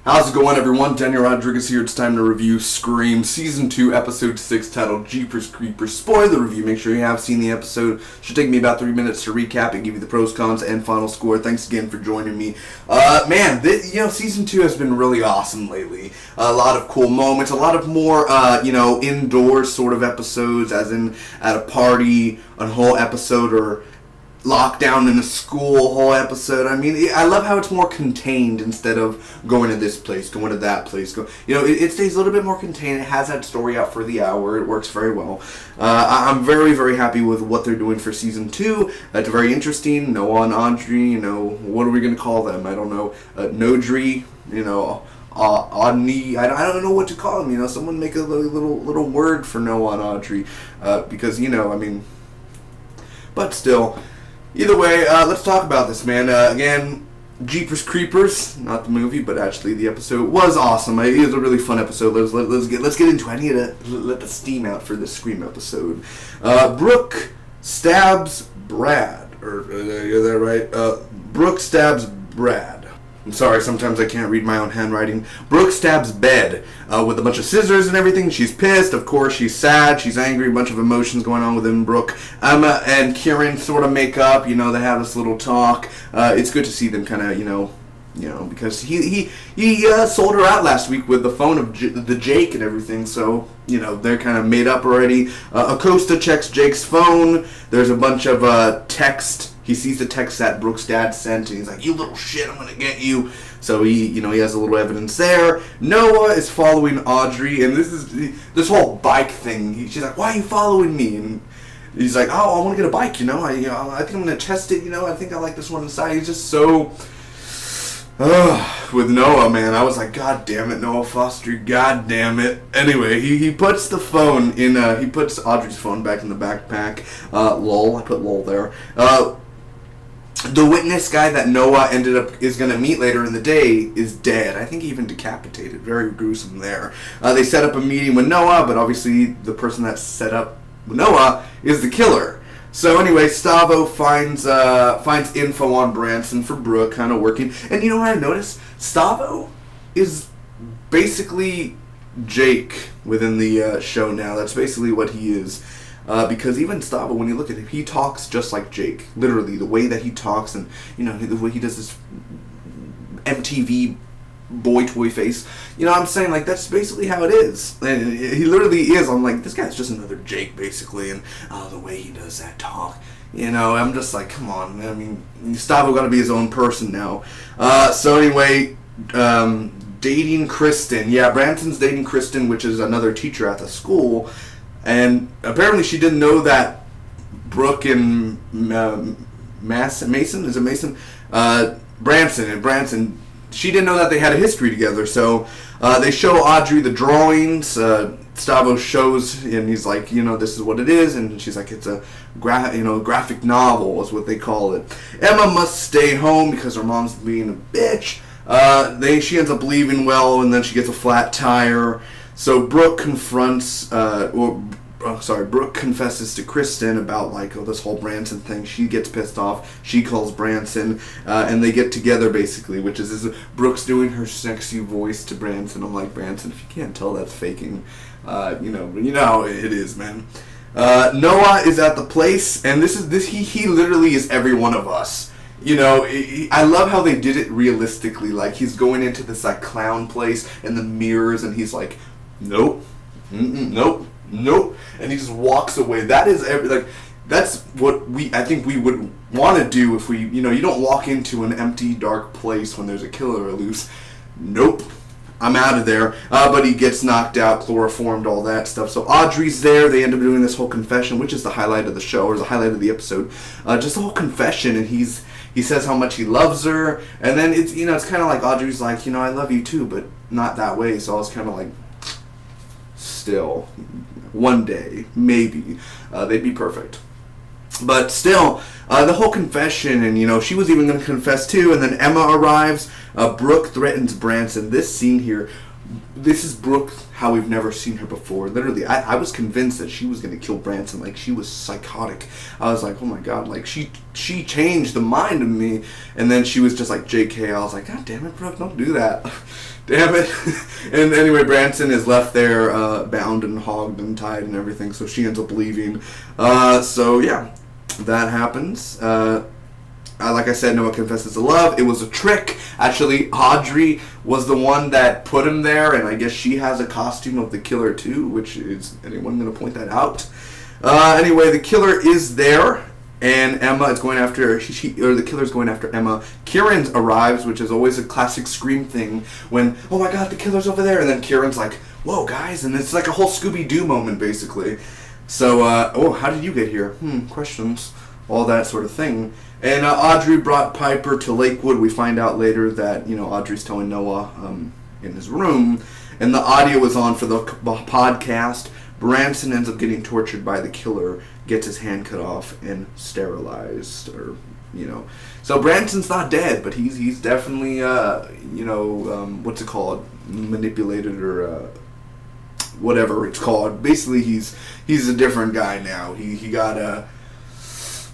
How's it going, everyone? Daniel Rodriguez here. It's time to review Scream Season 2, Episode 6, titled Jeepers Creepers. Spoiler review. Make sure you have seen the episode. Should take me about 3 minutes to recap and give you the pros, cons, and final score. Thanks again for joining me. Season 2 has been really awesome lately. A lot of cool moments, a lot of more, indoors sort of episodes, as in at a party, a whole episode, or lockdown in a school whole episode. I mean, I love how it's more contained instead of going to this place, going to that place. It stays a little bit more contained. It has that story out for the hour. It works very well. I'm very, very happy with what they're doing for Season 2. It's very interesting. Noah and Audrey, what are we going to call them? I don't know. Nodri, Audney, I don't know what to call them. Someone make a little word for Noah and Audrey. But still, either way, let's talk about this, man. Again, Jeepers Creepers, not the movie, but actually the episode was awesome. It was a really fun episode. Let's get into it. I need to let the steam out for this Scream episode. Brooke stabs Brad, is that right? Brooke stabs Brad. I'm sorry, sometimes I can't read my own handwriting. Brooke stabs Bed with a bunch of scissors and everything. She's pissed, of course. She's sad. She's angry. A bunch of emotions going on within Brooke. Emma and Kieran sort of make up. They have this little talk. It's good to see them kind of, because he sold her out last week with the phone of the Jake and everything. So they're kind of made up already. Acosta checks Jake's phone. There's a bunch of text. He sees the text that Brooke's dad sent, and he's like, "You little shit, I'm gonna get you." So he has a little evidence there. Noah is following Audrey, and this whole bike thing. She's like, "Why are you following me?" And he's like, "Oh, I want to get a bike. I think I'm gonna test it. I think I like this one inside." He's just so with Noah, man. I was like, God damn it, Noah Foster, God damn it. Anyway, he puts the phone in. He puts Audrey's phone back in the backpack. Lol, I put lol there. The witness guy that Noah is going to meet later in the day is dead. I think even decapitated. Very gruesome there. They set up a meeting with Noah, but obviously the person that set up Noah is the killer. So anyway, Stavo finds info on Branson for Brooke, kind of working. And you know what I noticed? Stavo is basically Jake within the show now. That's basically what he is. Because even Stavo, when you look at him, he talks just like Jake. Literally, the way that he talks and, the way he does this MTV boy toy face. I'm saying, like, that's basically how it is. And he literally is. I'm like, this guy's just another Jake, basically. And, the way he does that talk. I'm just like, come on. I mean, Stavo got to be his own person now. So anyway, dating Kristen. Yeah, Branson's dating Kristen, which is another teacher at the school. And apparently she didn't know that Brooke and Mason, is it Mason? Branson, she didn't know that they had a history together. So they show Audrey the drawings. Stavo shows, and he's like, this is what it is. And she's like, it's a graphic novel is what they call it. Emma must stay home because her mom's being a bitch. She ends up leaving and then she gets a flat tire. So Brooke Brooke confesses to Kristen about this whole Branson thing. She gets pissed off. She calls Branson, and they get together basically, which is Brooke's doing her sexy voice to Branson. I'm like, Branson, if you can't tell, that's faking. But you know how it is, man. Noah is at the place, and he literally is every one of us. I love how they did it realistically. Like, he's going into this clown place and the mirrors, and he's like, nope, nope, nope, and he just walks away. That is that's what I think we would want to do if we, you don't walk into an empty, dark place when there's a killer loose. Nope, I'm out of there. But he gets knocked out, chloroformed, all that stuff. So Audrey's there. They end up doing this whole confession, which is the highlight of the show, or the highlight of the episode. Just the whole confession, and he says how much he loves her, and then it's kind of like Audrey's like, I love you too, but not that way. So I was kind of like, still, one day, maybe, they'd be perfect. But still, the whole confession, and she was even going to confess too, and then Emma arrives. Brooke threatens Branson. This scene here, this is Brooke how we've never seen her before. Literally, I was convinced that she was going to kill Branson. Like, she was psychotic. I was like, oh my god, like, she changed the mind of me. And then she was just like, JK. I was like, god damn it, Brooke, don't do that. Damn it. And anyway, Branson is left there bound and hogged and tied and everything, so she ends up leaving. So yeah, that happens. Like I said, Noah confesses to love. It was a trick. Actually, Audrey was the one that put him there, and I guess she has a costume of the killer too, which is anyone going to point that out? Anyway, the killer is there, and Emma is going after, or the killer's going after Emma. Kieran arrives, which is always a classic Scream thing, when, oh my god, the killer's over there, and then Kieran's like, whoa, guys, and it's like a whole Scooby-Doo moment, basically. So, oh, how did you get here? Questions, all that sort of thing. And Audrey brought Piper to Lakewood. We find out later that, you know, Audrey's telling Noah in his room, and the audio was on for the podcast. Branson ends up getting tortured by the killer, gets his hand cut off and sterilized, or, you know. So Branson's not dead, but he's definitely, you know, what's it called? Manipulated, or whatever it's called. Basically, he's a different guy now. He got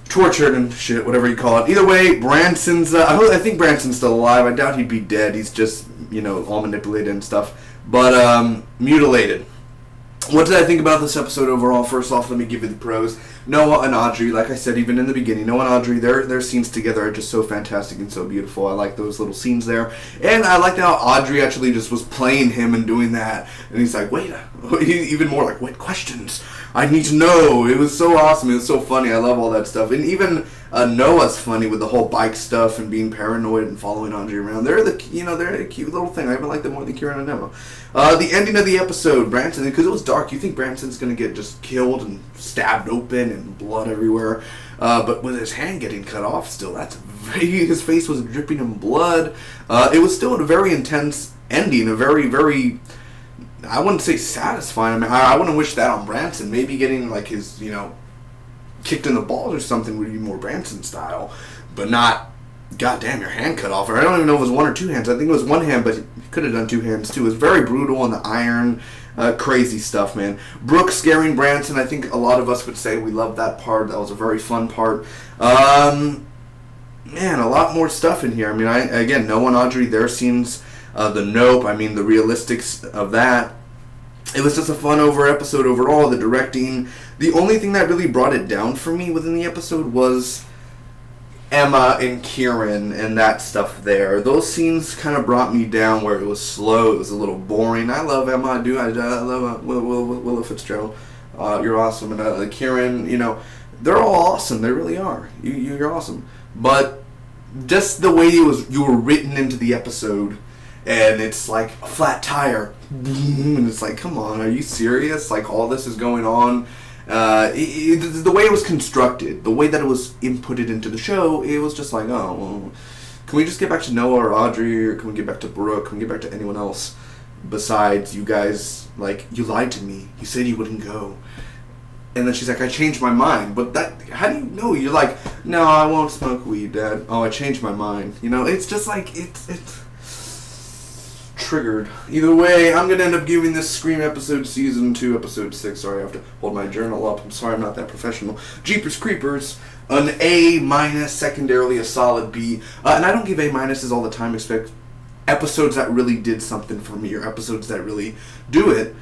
tortured and shit, whatever you call it. Either way, Branson's, I think Branson's still alive. I doubt he'd be dead. He's just, you know, all manipulated and stuff. But, mutilated. What did I think about this episode overall? First off, let me give you the pros. Noah and Audrey, like I said even in the beginning, Noah and Audrey, their scenes together are just so fantastic and so beautiful. I like those little scenes there. And I liked how Audrey actually just was playing him and doing that. And he's like, wait, even more like, wait, questions. I need to know. It was so awesome. It was so funny. I love all that stuff. And even Noah's funny with the whole bike stuff and being paranoid and following Audrey around. They're a cute little thing. I even like them more than Kieran and Emma. The ending of the episode, Branson, because it was dark, you think Branson's going to get just killed and stabbed open and blood everywhere. But with his hand getting cut off still, his face was dripping in blood. It was still a very intense ending, a very, very, I wouldn't say satisfying. I mean, I wouldn't wish that on Branson. Maybe getting, like, his, you know, kicked in the balls or something would be more Branson style, but not, goddamn, your hand cut off. Or I don't even know if it was one or two hands. I think it was one hand, but he could have done two hands too. It was very brutal on the iron. Crazy stuff, man. Brooke scaring Branson, I think a lot of us would say we loved that part. That was a very fun part. Man, a lot more stuff in here. I mean, again, Noah and Audrey, their scenes, the Nope, I mean, the realistics of that. It was just a fun episode overall. The directing. The only thing that really brought it down for me within the episode was Emma and Kieran and that stuff there. Those scenes kind of brought me down where it was slow. It was a little boring. I love Emma. I do. I love Willa Fitzgerald. You're awesome. And Kieran, you know, they're all awesome. They really are. You're awesome. But just the way you were written into the episode, and it's like a flat tire, and it's like, come on, are you serious? Like, all this is going on. The way it was constructed, the way that it was inputted into the show, it was just like, oh, well, can we just get back to Noah or Audrey, or can we get back to Brooke, can we get back to anyone else besides you guys? Like, you lied to me, you said you wouldn't go, and then she's like, I changed my mind. But that, how do you know? You're like, no, I won't smoke weed, Dad. Oh, I changed my mind. You know, it's just like, it's triggered. Either way, I'm going to end up giving this Scream episode season 2, episode 6. Sorry, I have to hold my journal up. I'm sorry I'm not that professional. Jeepers Creepers, an A-, secondarily a solid B. And I don't give A-s all the time. Expect episodes that really did something for me, or episodes that really do it.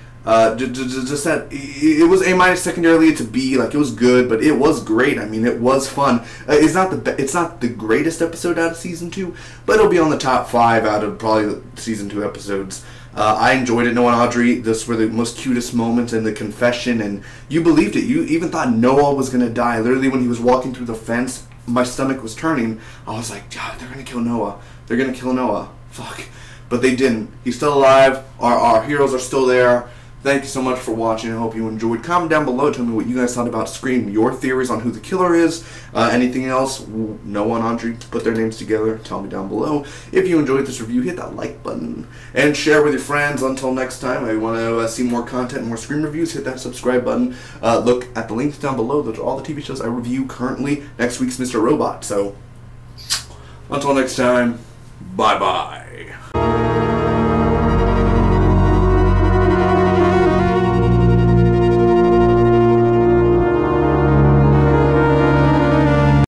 Just that it was A-, secondarily it's a B. Like, it was good, but it was great. I mean, it was fun. It's not the greatest episode out of season 2, but it'll be on the top 5 out of probably the season 2 episodes. I enjoyed it. Noah and Audrey, this were the most cutest moments, in the confession, and you believed it. You even thought Noah was gonna die. Literally, when he was walking through the fence, my stomach was turning. I was like, God, they're gonna kill Noah. They're gonna kill Noah. Fuck. But they didn't. He's still alive. Our heroes are still there. Thank you so much for watching. I hope you enjoyed. Comment down below. Tell me what you guys thought about Scream. Your theories on who the killer is. Anything else? Noah and Audrey put their names together. Tell me down below. If you enjoyed this review, hit that like button. And share with your friends. Until next time, I want to see more content, more Scream reviews. Hit that subscribe button. Look at the links down below. Those are all the TV shows I review currently. Next week's Mr. Robot. So, until next time, bye-bye.